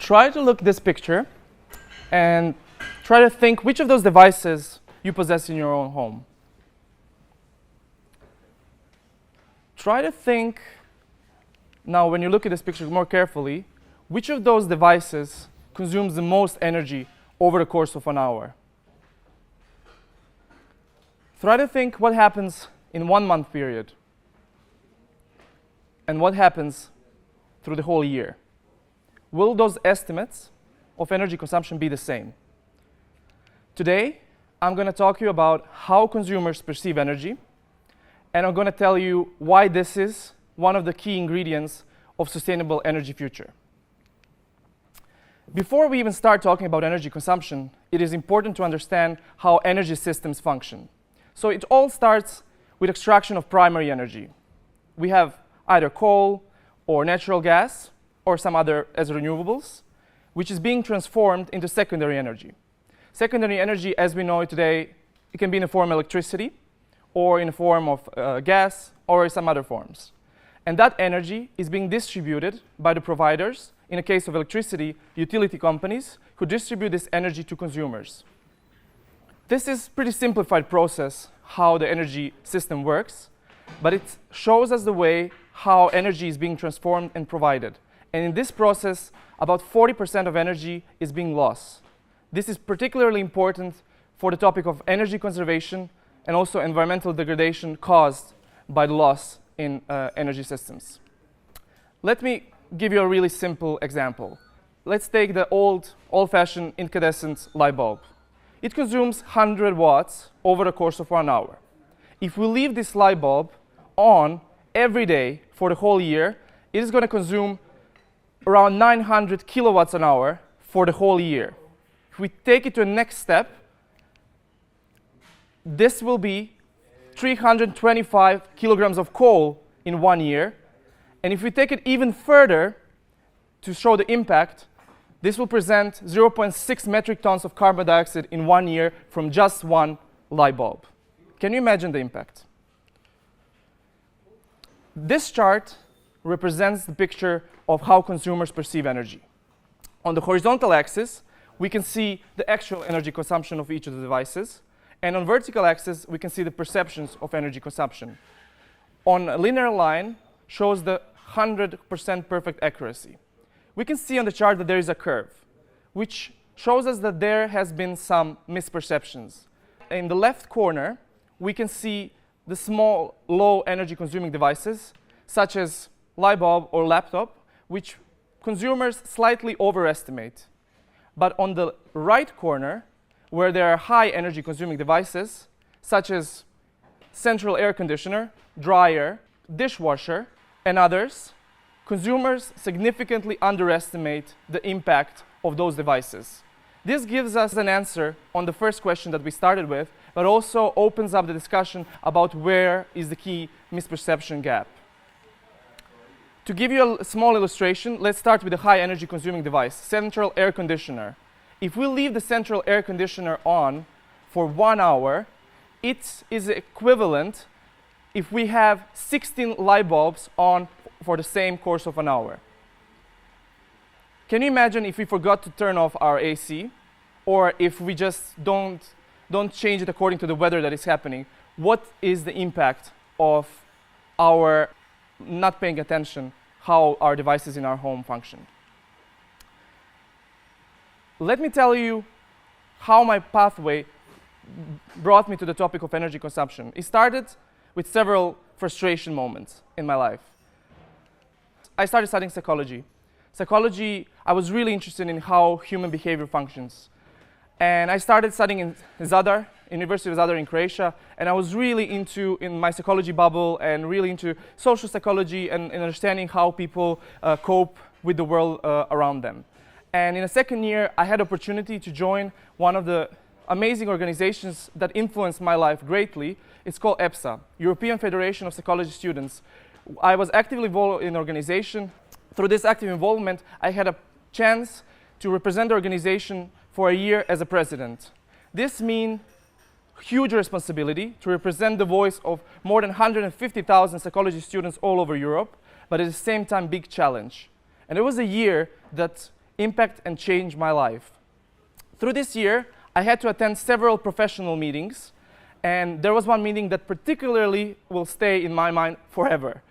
Try to look at this picture and try to think which of those devices you possess in your own home. Try to think, now when you look at this picture more carefully, which of those devices consumes the most energy over the course of an hour. Try to think what happens in 1 month period and what happens through the whole year. Will those estimates of energy consumption be the same? Today, I'm going to talk to you about how consumers perceive energy, and I'm going to tell you why this is one of the key ingredients of sustainable energy future. Before we even start talking about energy consumption, it is important to understand how energy systems function. So it all starts with extraction of primary energy. We have either coal or natural gas or some other as renewables, which is being transformed into secondary energy. Secondary energy, as we know it today, it can be in the form of electricity or in the form of gas or some other forms. And that energy is being distributed by the providers, in the case of electricity, utility companies, who distribute this energy to consumers. This is a pretty simplified process, how the energy system works, but it shows us the way how energy is being transformed and provided. And in this process, about 40% of energy is being lost. This is particularly important for the topic of energy conservation and also environmental degradation caused by the loss in energy systems. Let me give you a really simple example. Let's take the old-fashioned incandescent light bulb. It consumes 100 watts over the course of 1 hour. If we leave this light bulb on every day for the whole year, it is going to consume around 900 kilowatts an hour for the whole year. If we take it to the next step, this will be 325 kilograms of coal in 1 year. And if we take it even further to show the impact, this will present 0.6 metric tons of carbon dioxide in 1 year from just one light bulb. Can you imagine the impact? This chart represents the picture of how consumers perceive energy. On the horizontal axis, we can see the actual energy consumption of each of the devices. And on vertical axis, we can see the perceptions of energy consumption. On a linear line shows the 100% perfect accuracy. We can see on the chart that there is a curve, which shows us that there has been some misperceptions. In the left corner, we can see the small, low energy consuming devices, such as light bulb or laptop, which consumers slightly overestimate. But on the right corner, where there are high energy consuming devices, such as central air conditioner, dryer, dishwasher, and others, consumers significantly underestimate the impact of those devices. This gives us an answer on the first question that we started with, but also opens up the discussion about where is the key misperception gap. To give you a small illustration, let's start with a high energy consuming device, central air conditioner. If we leave the central air conditioner on for 1 hour, it is equivalent if we have 16 light bulbs on for the same course of an hour. Can you imagine if we forgot to turn off our AC, or if we just don't change it according to the weather that is happening? What is the impact of our not paying attention how our devices in our home function? Let me tell you how my pathway brought me to the topic of energy consumption. It started with several frustration moments in my life. I started studying psychology. Psychology, I was really interested in how human behavior functions. And I started studying in Zadar, University of Zadar in Croatia, and I was really in my psychology bubble and really into social psychology and understanding how people cope with the world around them. And in the second year, I had opportunity to join one of the amazing organizations that influenced my life greatly. It's called EPSA, European Federation of Psychology Students. I was actively involved in the organization. Through this active involvement, I had a chance to represent the organization for a year as a president. This means huge responsibility to represent the voice of more than 150,000 psychology students all over Europe, but at the same time, big challenge. And it was a year that impact and change my life. Through this year, I had to attend several professional meetings, and there was one meeting that particularly will stay in my mind forever.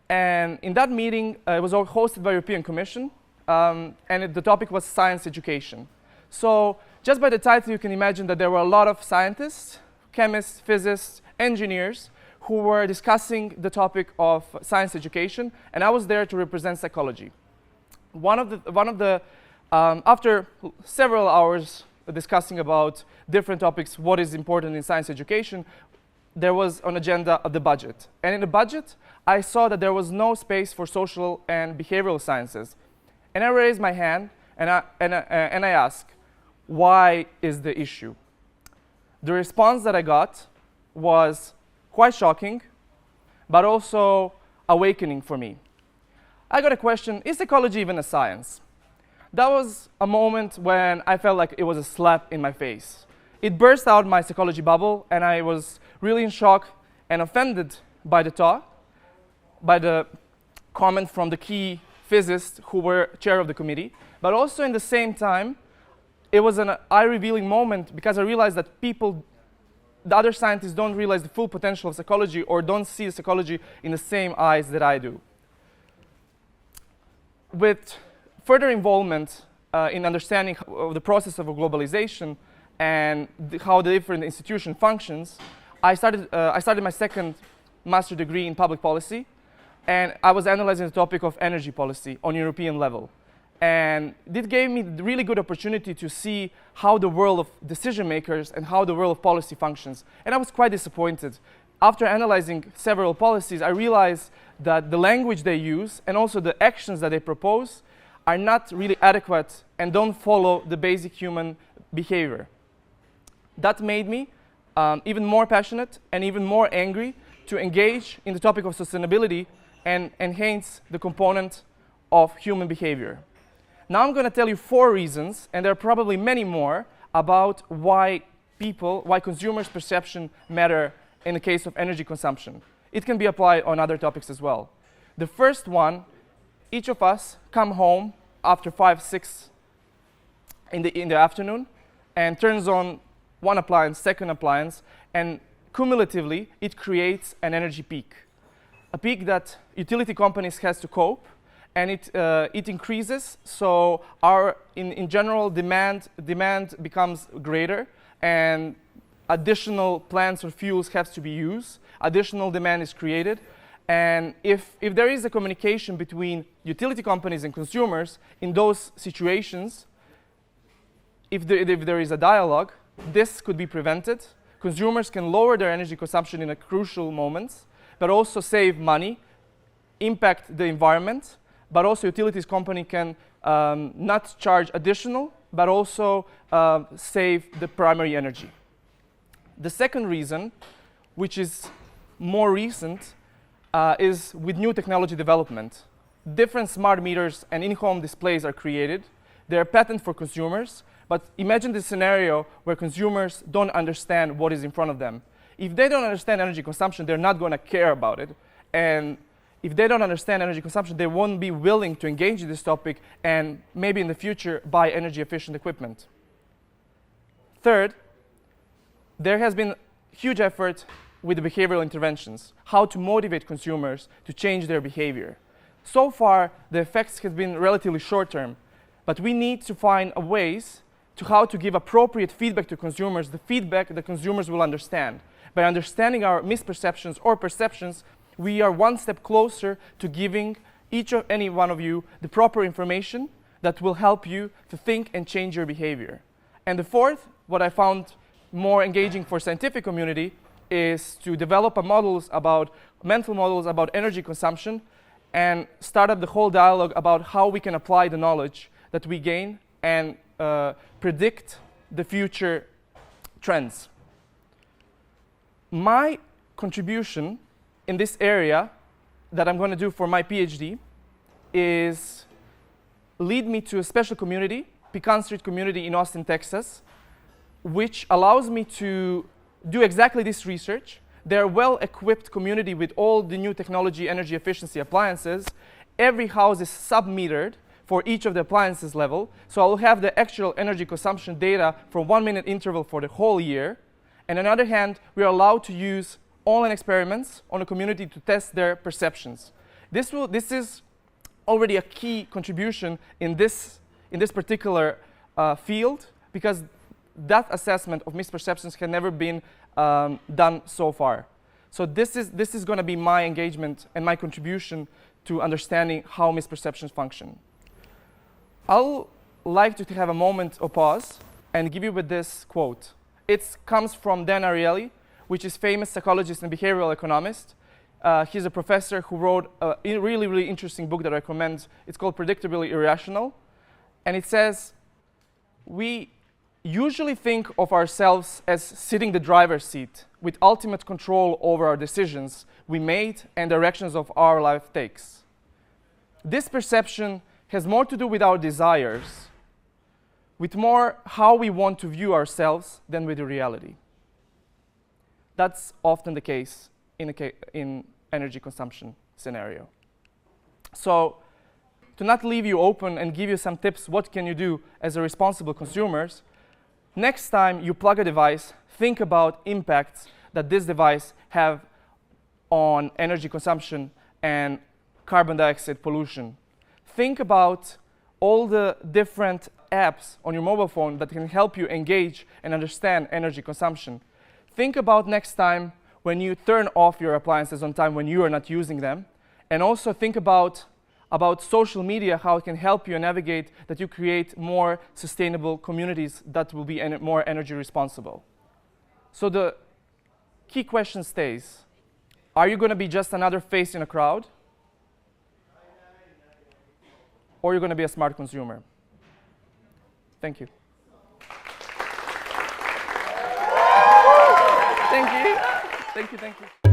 And in that meeting, it was hosted by European Commission, and the topic was science education. So just by the title, you can imagine that there were a lot of scientists, chemists, physicists, engineers, who were discussing the topic of science education, and I was there to represent psychology. After several hours discussing about different topics, what is important in science education, there was an agenda of the budget. And in the budget, I saw that there was no space for social and behavioral sciences. And I raised my hand, and I asked, why is the issue? The response that I got was quite shocking, but also awakening for me. I got a question, is psychology even a science? That was a moment when I felt like it was a slap in my face. It burst out my psychology bubble, and I was really in shock and offended by the talk, by the comment from the key physicists who were chair of the committee, but also in the same time, it was an eye-revealing moment because I realized that the other scientists don't realize the full potential of psychology or don't see psychology in the same eyes that I do. With further involvement in understanding of the process of globalization and how the different institution functions, I started my second master degree in public policy, and I was analyzing the topic of energy policy on European level. And it gave me a really good opportunity to see how the world of decision makers and how the world of policy functions. And I was quite disappointed. After analyzing several policies, I realized that the language they use and also the actions that they propose are not really adequate and don't follow the basic human behavior. That made me even more passionate and even more angry to engage in the topic of sustainability and enhance the component of human behavior. Now I'm going to tell you 4 reasons, and there are probably many more, about why consumers' perception matter in the case of energy consumption. It can be applied on other topics as well. The first one, each of us come home after 5, 6 in the afternoon and turns on one appliance, second appliance, and cumulatively it creates an energy peak. A peak that utility companies has to cope, and it increases, so in general demand becomes greater, and additional plants or fuels have to be used, additional demand is created, and if there is a communication between utility companies and consumers in those situations, if there is a dialogue, this could be prevented. Consumers can lower their energy consumption in a crucial moments, but also save money, impact the environment, but also utilities company can not charge additional, but also save the primary energy. The second reason, which is more recent, is with new technology development. Different smart meters and in-home displays are created. They're patent for consumers, but imagine the scenario where consumers don't understand what is in front of them. If they don't understand energy consumption, they're not going to care about it. And if they don't understand energy consumption, they won't be willing to engage in this topic and maybe in the future buy energy efficient equipment. Third, there has been huge effort with the behavioral interventions, how to motivate consumers to change their behavior. So far, the effects have been relatively short term, but we need to find ways to how to give appropriate feedback to consumers, the feedback that consumers will understand. By understanding our misperceptions or perceptions, we are one step closer to giving any one of you the proper information that will help you to think and change your behavior. And the fourth, what I found more engaging for scientific community, is to develop mental models about energy consumption and start up the whole dialogue about how we can apply the knowledge that we gain and predict the future trends. My contribution in this area that I'm going to do for my PhD is lead me to a special community, Pecan Street community in Austin, Texas, which allows me to do exactly this research. They're a well-equipped community with all the new technology, energy efficiency appliances. Every house is sub-metered for each of the appliances level. So I'll have the actual energy consumption data for 1 minute interval for the whole year. And on the other hand, we are allowed to use online experiments on a community to test their perceptions. This is already a key contribution in this particular field, because that assessment of misperceptions has never been done so far. So this is going to be my engagement and my contribution to understanding how misperceptions function. I'll like to have a moment of pause and give you with this quote. It comes from Dan Ariely, which is famous psychologist and behavioral economist. He's a professor who wrote a really, really interesting book that I recommend. It's called Predictably Irrational. And it says, we usually think of ourselves as sitting the driver's seat with ultimate control over our decisions we made and directions of our life takes. This perception has more to do with our desires, with more how we want to view ourselves than with the reality. That's often the case in energy consumption scenario. So to not leave you open and give you some tips, what can you do as a responsible consumers? Next time you plug a device, think about impacts that this device have on energy consumption and carbon dioxide pollution. Think about all the different apps on your mobile phone that can help you engage and understand energy consumption. Think about next time when you turn off your appliances on time when you are not using them. And also think about social media, how it can help you navigate that you create more sustainable communities that will be more energy responsible. So the key question stays, are you going to be just another face in a crowd? Or are you going to be a smart consumer? Thank you. Thank you. Thank you.